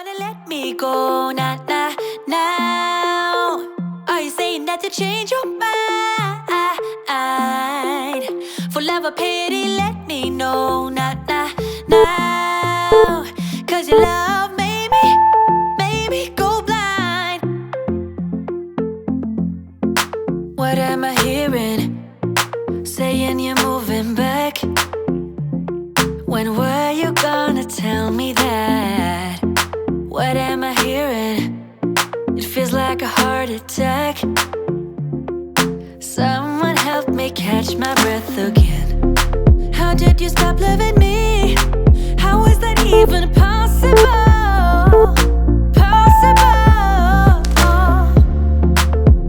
wanna let me go, nah, nah, now? Are you saying that you change your mind? For love or pity, let me know, nah, nah, now. Cause your love made me go blind. What am I hearing? Saying you're moving back. When were you gonna tell me that? What am I hearing? It feels like a heart attack. Someone help me catch my breath again. How did you stop loving me? How is that even possible? Possible.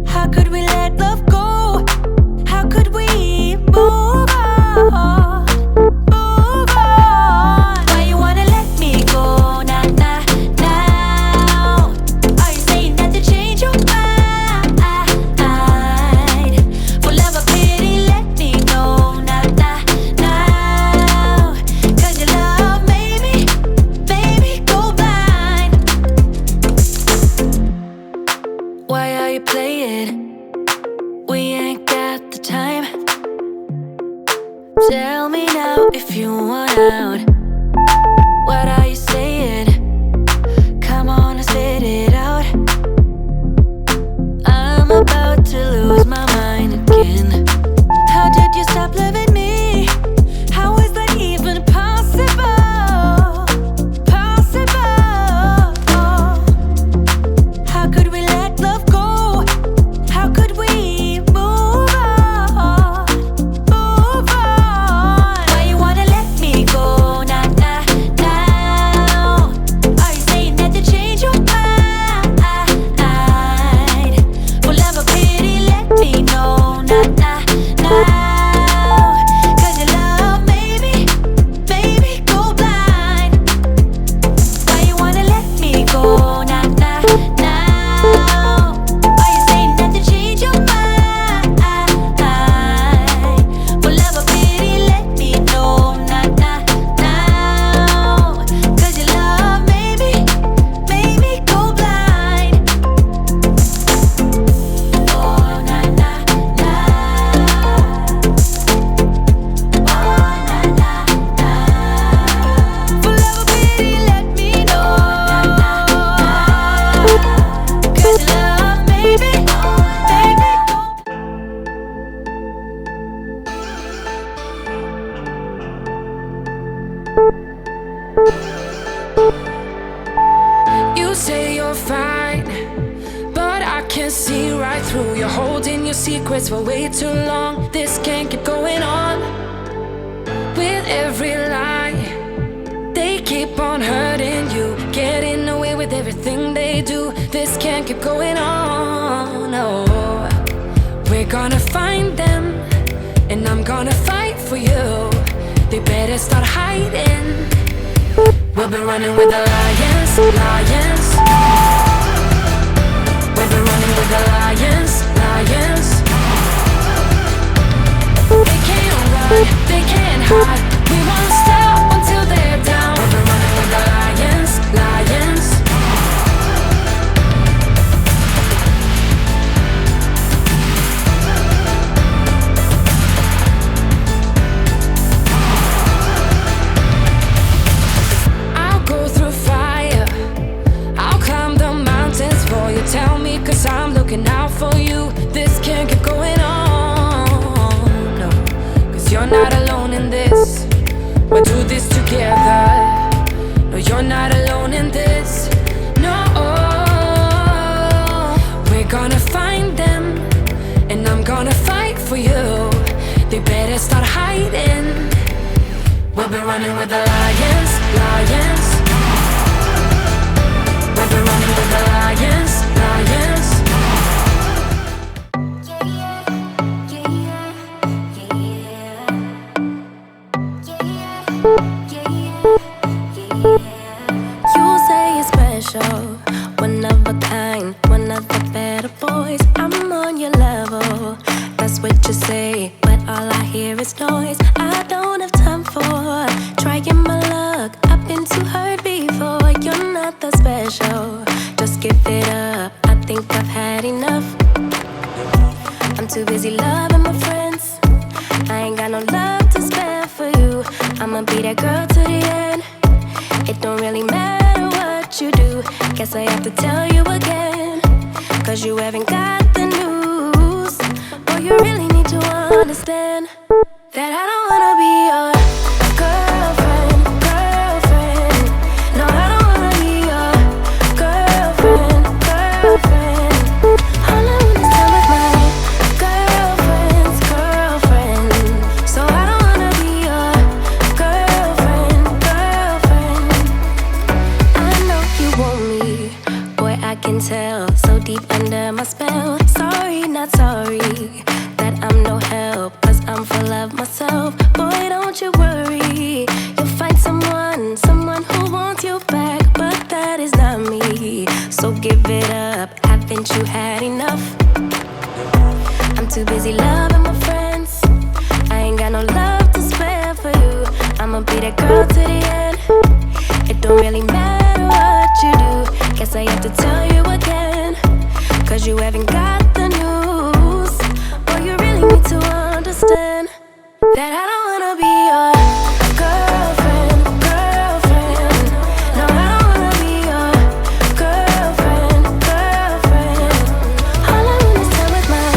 How could we let love go? How could we move on? Move on. Why you wanna let me go? Nah, nah, now. Are you saying that to change your mind? For love or pity, let me know. Nah, nah, now. Cause your love made me go blind. Why are you playing? We ain't got the time. Tell me now if you want out. What are you saying? Come on and spit it out. I'm about to lose my mind again. How did you stop loving me? How is that even possible? Possible. How could we let love go? How could we move on? Move on. Why you wanna let me go? Nah, nah, now. Are you saying that to change your mind? For love or pity, let me know. Nah, nah, now. Cause your love made me go blind. Why you wanna let me go? Nah, nah, now. Are you saying that to change your mind? For love or pity, let me know. Nah, nah, now. Cause your love made me go blind. Oh, nah, nah, nah. Oh, nah, nah, nah. For love or pity, let me know. Cause your love made me go. You say you're fine, but I can see right through. You're holding your secrets for way too long. This can't keep going on. With every lie, they keep on hurting you, getting away with everything they do. This can't keep going on. No, we're gonna find them, and I'm gonna fight for you. They better start hiding. We'll be running with the lions, lions. We'll be running with the lions, lions. They can't run, they can't hide. We won't stop until they're down. We'll be running with the lions, lions. I'll go through fire, I'll climb the mountains for you. Tell me, cause I'm looking out for you. This can't keep going on, no. Cause you're not alone in this. We'll do this together. No, you're not alone in this. No, we're gonna find them, and I'm gonna fight for you. They better start hiding. We'll be running with the lions, lions. We'll be running with the lions, lions. You say you're special, one of a kind, one of the better boys. I'm on your level, that's what you say, but all I hear is noise. I don't have time for trying my luck. I've been too hurt before. You're not the nothing special. Just give it up. I think I've had enough. I'm too busy loving my friends. I ain't got no love to spare for you. I'ma be that girl to the end. It don't really matter what you do. Guess I have to tell you again. Cause you haven't got the news. Boy, you really need to understand that I don't wanna be your girlfriend, girlfriend. No, I don't wanna be your girlfriend, girlfriend. All I want is time with my girlfriend's girlfriend. So I don't wanna be your girlfriend, girlfriend. I know you want me, boy, I can tell. So deep under my spell. Sorry, not sorry that I'm no help, cause I'm full of myself. Boy, don't you worry, you'll find someone who wants you back, but that is not me. So give it up, haven't you had enough? I'm too busy loving my friends. I ain't got no love to spare for you. I'ma be that girl to the end. It don't really matter what you do. Guess I have to tell you again. Cause you haven't got the news. Boy, you really need to understand that I don't wanna be your girlfriend, girlfriend. No, I don't wanna be your girlfriend, girlfriend. All I want is time with my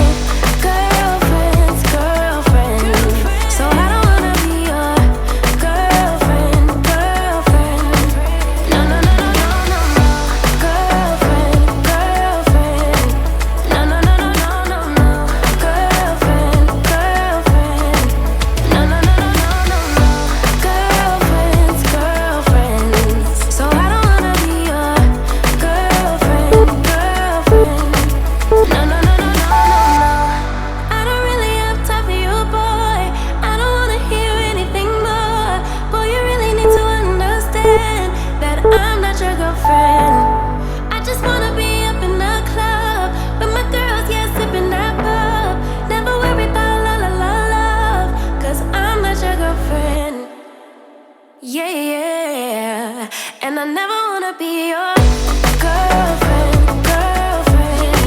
girlfriend's girlfriend. So I don't wanna be your girlfriend, girlfriend. No, no, no, no, no, no, no. Girlfriend, girlfriend. No, no, no, no, no, no, no. Girlfriend, girlfriend. No, no, no, no, no, no, no. Girlfriends, girlfriends. So I don't wanna be your girlfriend, girlfriend. No, no, no, no, no, no, no. I don't really have time for you, boy. I don't wanna hear anything more. Boy, you really need to understand that I'm not your girlfriend. I just wanna be up in the club with my girls, yeah, sipping that pub. Never worry about la la la love, cause I'm not your girlfriend. Yeah, yeah. And I never wanna be your girlfriend, girlfriend.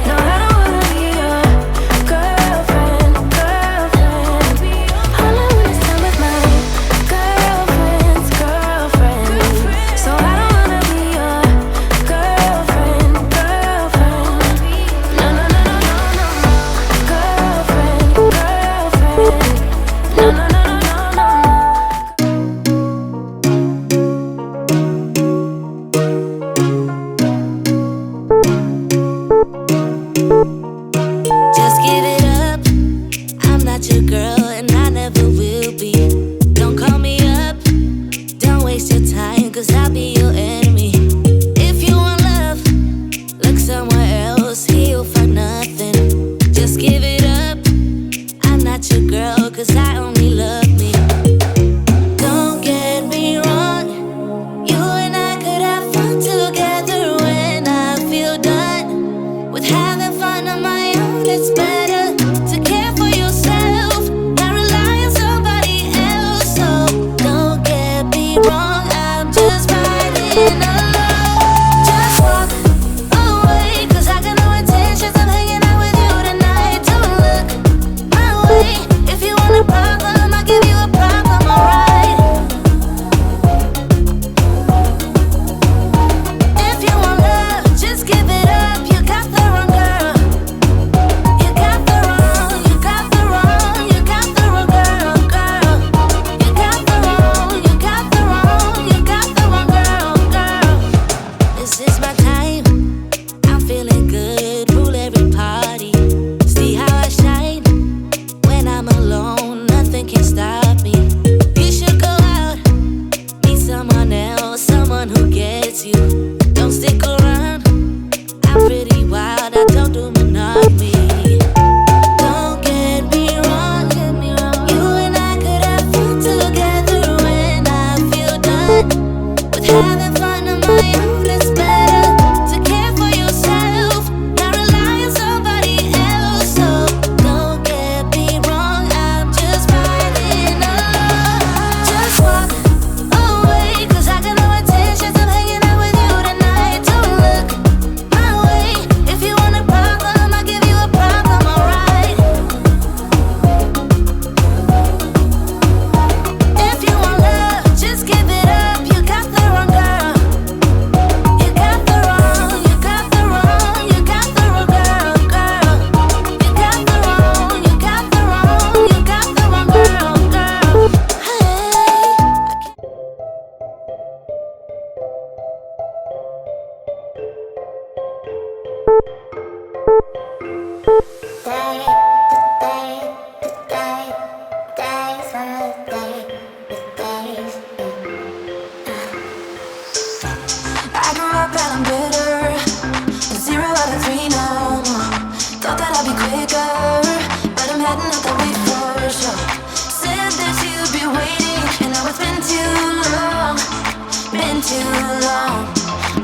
No, I don't wanna be your girlfriend, girlfriend. All I want is time with my girlfriend's girlfriend. So I don't wanna be your girlfriend, girlfriend. No, no, no, no, no, no, no. Girlfriend, girlfriend. No, no, no, no, no, no, no. Just give it up. I'm not your girl and I never will be. Don't call me up. Don't waste your time, cause I'll be your enemy. If you want love, look somewhere else. Here you'll find nothing. Just give it up. I'm not your girl, cause I only love me. Don't get me wrong. You and I could have fun together when I feel done with having fun on my own. It's better to care for yourself, not rely on somebody else. So don't get me wrong, I'm just fighting alone. Just walk away, cause I got no intentions of hanging out with you tonight. Don't look my way. If you want a problem, I'll give you a problem, alright? If you want love, just give it up. You got the wrong girl. You got the wrong, you got the wrong, you got the wrong girl, girl. You got the wrong, you got the wrong, you got the wrong girl, girl. This is my time. I'm feeling good. Rule every party. See how I shine when I'm alone. Nothing can stop me. You should go out, meet someone else, someone who gets you. Don't stick around. I'm pretty wild. I don't do monogamy. Don't get me wrong. You and I could have fun together when I feel done with having fun on my own. It's better to care for yourself, not rely on somebody else. So don't get me wrong, I'm just fighting alone. Just walk away, cause I got no intentions of hanging out with you I grew up and I'm bitter. 0 out of 3 no more. Thought that I'd be quicker, but I'm heading out that way for sure. Said that you'd be waiting, and now it's been too long. Been too long.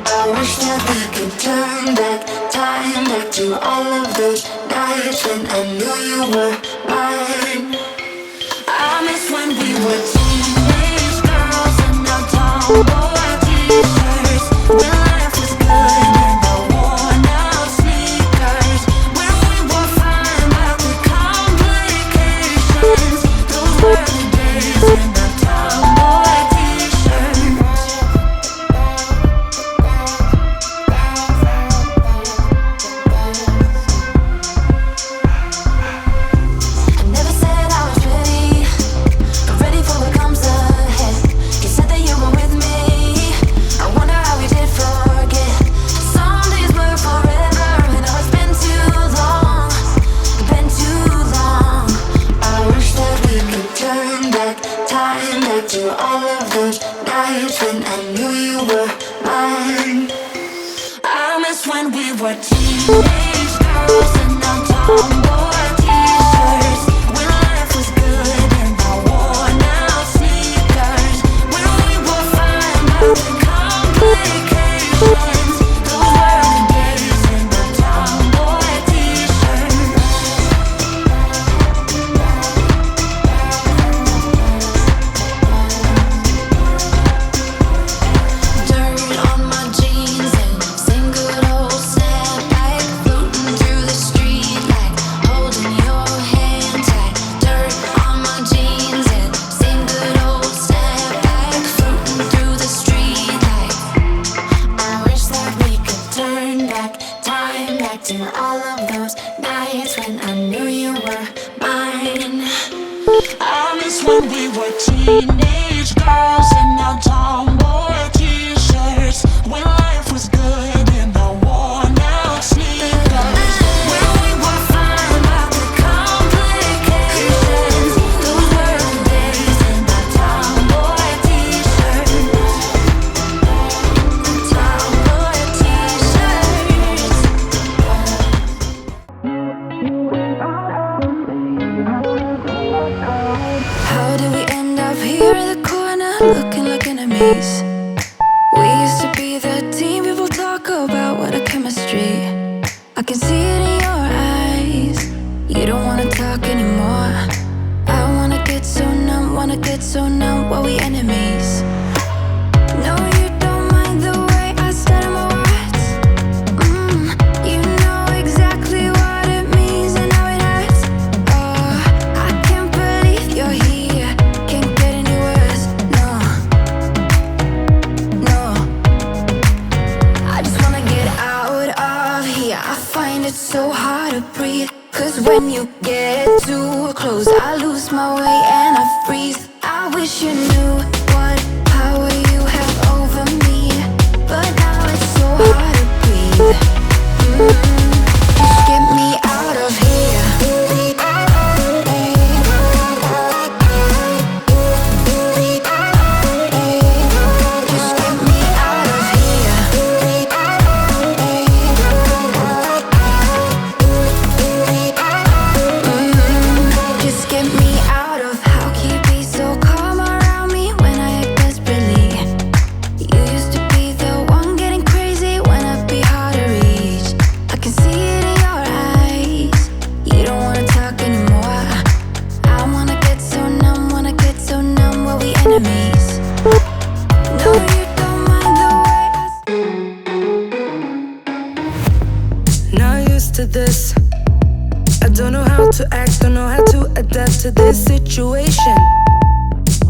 I wish that we could turn back time, back to all of those nights when I knew you were mine. I miss when we were teenage girls and now tomboy t-shirts. When life was good and the worn out sneakers. When we were fine about the complications. Those were the days in the tomboy t-shirts. I never said I was ready, but ready for what comes ahead. You said that you were with me. I wonder how we did forget. Some days were forever, and now it's been too long. Been too long. I wish that we could turn back time, back to all of those nights when I knew you were mine. I miss when we were teenage girls and now tomboy t-shirts. When life was good and the worn out sneakers. When we were fine about the complications. Those were the days in the tomboy t-shirts. Dirt on my jeans and same good old snapback. Floating through the street like holding your hand tight. Dirt on my jeans and same good old snapback. Floating through the street like. I wish that we could turn back time, back to all of those nights when I knew you were mine. I miss when we were teenage girls and now tomboy t-shirts. When life was good in the worn out sneakers. When we were fine about the complications. Those were the days in the tomboy t-shirts. Tomboy t-shirts. How did we end up here in the corner, looking like enemies? We used to be the team people talk about, what a chemistry. I can see it in your eyes. You don't wanna talk anymore. I wanna get so numb, while we enemies. No, you don't mind the way I stutter my words. You know exactly what it means and how it hurts. Oh, I can't believe you're here. Can't get any worse. No, no. I just wanna get out of here. I find it so hard to breathe. 'Cause when you get too close, I lose my way and I freeze. I wish you knew what power you have over me. But now it's so hard to breathe. Just get me out of here. Just get me out of here. Just get me out of. How can you be so calm around me when I act desperately? You used to be the one getting crazy when I'd be hard to reach. I can see it in your eyes. You don't wanna talk anymore. I wanna get so numb, while we enemies. No, you don't mind the way I. Not used to this. I don't know how to act, don't know how to adapt to this situation.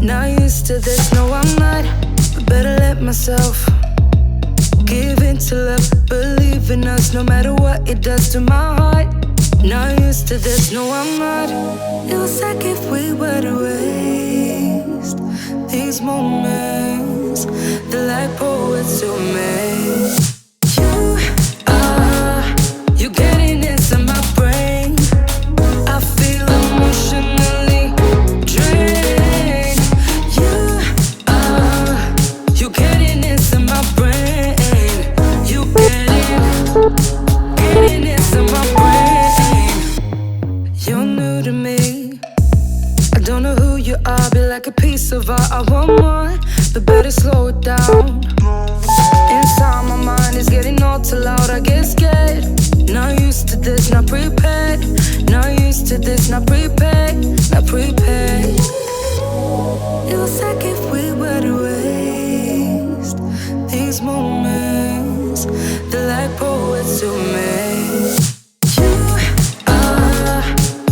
Not used to this, no I'm not. But better let myself give in to love, believe in us, no matter what it does to my heart. Not used to this, no I'm not. It was like if we were to waste these moments, they're like poets to me. You are but better slow it down. Inside my mind is getting all too loud, I get scared. Not used to this, not prepared. Not used to this, not prepared. Not prepared. It was like if we were to waste these moments, they're like poets to me.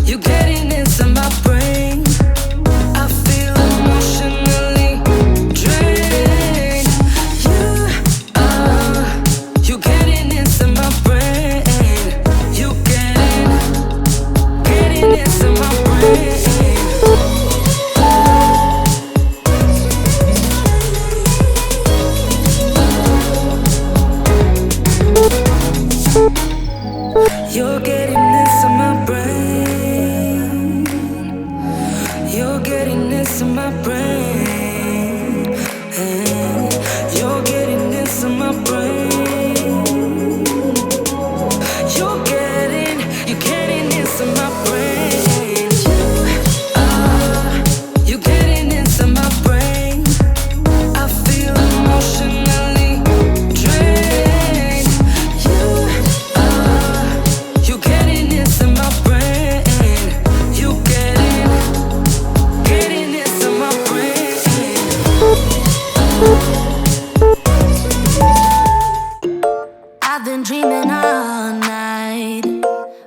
You getting into my brain. I feel emotionally drained. You getting into my brain. You getting into my brain. You're getting into my brain. You're getting into my brain. You're getting into my brain. You're getting into my brain. You getting into my brain. I feel emotionally drained. You getting into my brain. You getting into my brain. I've been dreaming all night,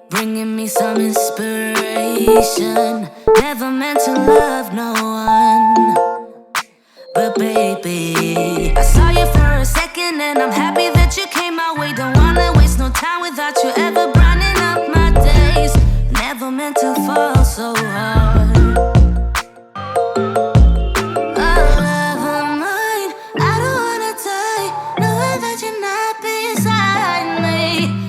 bringing me some inspiration. Never meant to love no one, but baby, I saw you for a second and I'm happy that you came my way. Don't wanna waste no time without you ever brightening up my days. Never meant to fall so hard. Oh, love of mine, I don't wanna die, knowing that you're not beside me.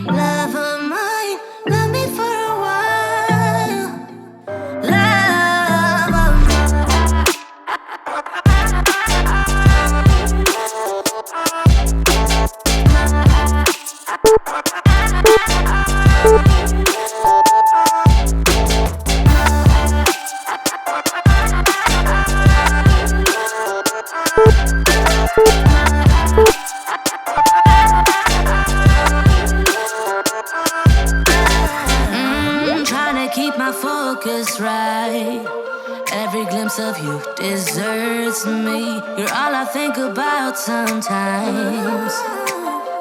Love of mine, love me for a while. Love of trying to keep my focus right. Every glimpse of you deserts me. You're all I think about sometimes.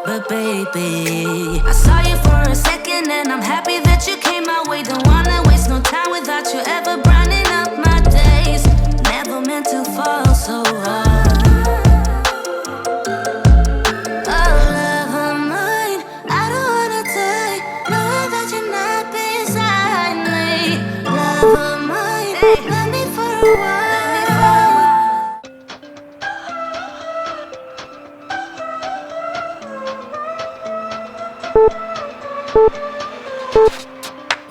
But baby, I saw you for a second and I'm happy that you came my way. Don't wanna waste no time without you ever brightening up my days. Never meant to fall so hard. Oh, love of mine, I don't wanna die, knowing that you're not beside me. Love of mine, love me for a while.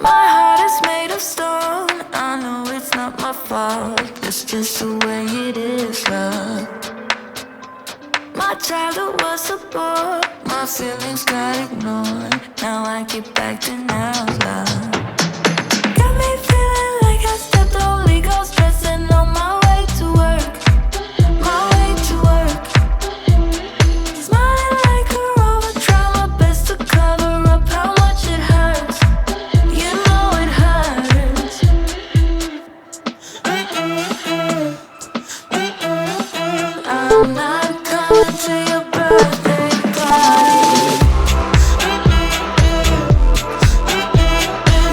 My heart is made of stone. I know it's not my fault. It's just the way it is, love. My childhood was a bore. My feelings got ignored. Now I keep acting out loud. Got me feeling like I stepped Holy Ghost, stressing on my way to work. My way to work. Smiling like a robot, try my best to cover up how much it hurts. You know it hurts. I'm not coming to your birthday party.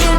You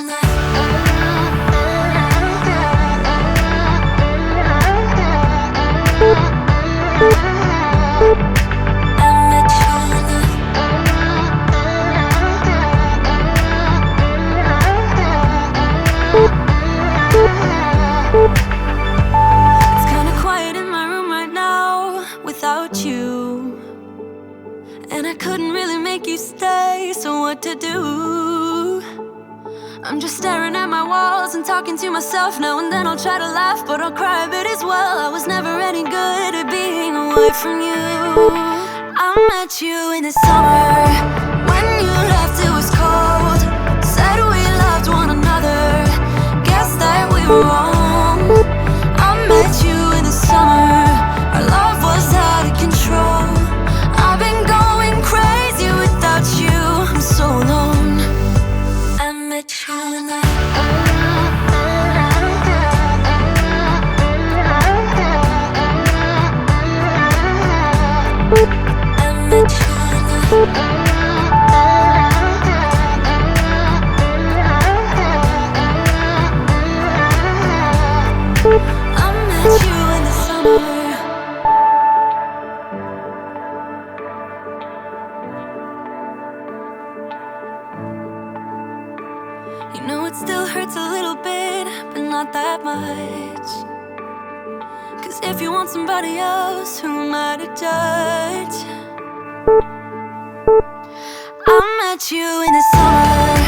in the It's kinda quiet in my room right now without you, and I couldn't really make you stay, so what to do? I'm just staring at my walls and talking to myself. Now and then I'll try to laugh, but I'll cry a bit as well. I was never any good at being away from you. I met you in the summer. When you left it was cold. Said we loved one another. Guess that we were wrong. I met you in the summer. Our love was out of control. I've been going crazy without you for so long. I met you in the You know it still hurts a little bit, but not that much. 'Cause if you want somebody else, who am I to judge? I met you in the summer.